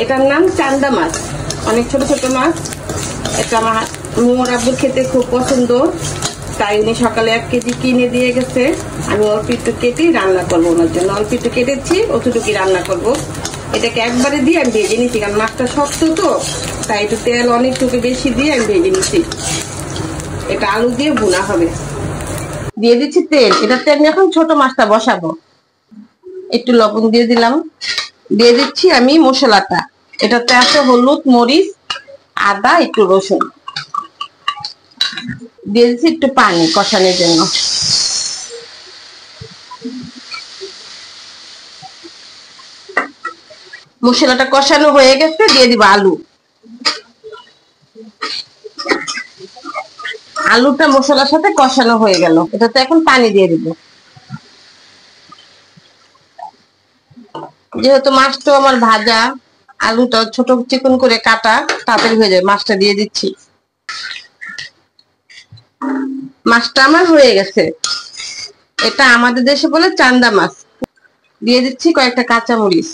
এটার নাম চান্দা মাছ, অনেক ছোট ছোট মাছ। এটা আমার মোর আব্বুর খেতে খুব পছন্দ, তাই উনি সকালে 1 কেজি কিনে দিয়ে গেছে। আমি অল্প একটু কেটে রান্না করবো ওনার জন্য, অল্প একটু কেটেছি, অতটুকু রান্না করব। এটাকে একবারে দিয়ে আমি ভেজে নিচ্ছি, কারণ মাছটা শক্ত তো, তাই একটু তেল অনেকটুকু বেশি দিয়ে আমি ভেজে নিচ্ছি। এটা আলু দিয়ে ভুনা হবে। দিয়ে দিচ্ছি তেল, এটাতে আমি এখন ছোট মাছটা বসাবো। একটু লবণ দিয়ে দিলাম। দিয়ে দিচ্ছি আমি মশলাটা, এটাতে আছে হলুদ, মরিচ, আদা, একটু রসুন। দিয়ে দিচ্ছি একটু পানি কষানোর জন্য। মশলাটা কষানো হয়ে গেছে, দিয়ে দিব আলু। আলুটা মশলার সাথে কষানো হয়ে গেল, এটাতে এখন পানি দিয়ে দিব। যেহেতু মাছটা আমার ভাজা, আলুটা ছোট চিকন করে কাটা, তাড়াতাড়ি হয়ে যায়। মাছটা দিয়ে দিচ্ছি। মাছটা আমার হয়ে গেছে। এটা আমাদের দেশে বলে চান্দা মাছ। দিয়ে দিচ্ছি কয়েকটা কাঁচামরিচ,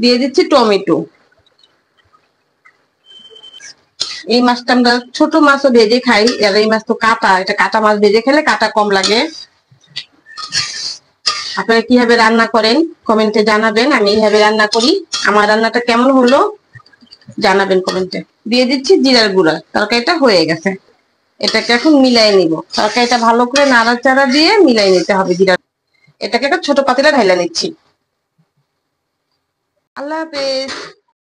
দিয়ে দিচ্ছি টমেটো। এই মাছটা আমরা ছোট মাছও ভেজে খাই, আর এই মাছ তো কাটা, এটা কাটা মাছ ভেজে খেলে কাটা কম লাগে। আপনারা কিভাবে রান্না করেন কমেন্টে জানাবেন, আমি এইভাবে রান্না করি। আমার রান্নাটা কেমন হলো জানাবেন কমেন্টে। দিয়ে দিচ্ছি জিরার গুঁড়া। তরকারিটা হয়ে গেছে, এটাকে এখন মিলাই নিব। তরকারিটা ভালো করে নাড়াচাড়া দিয়ে মিলাই নিতে হবে জিরা। এটাকে একটা ছোট পাতিলে ঢাইলা নিচ্ছি। আল্লাহ হাফেজ।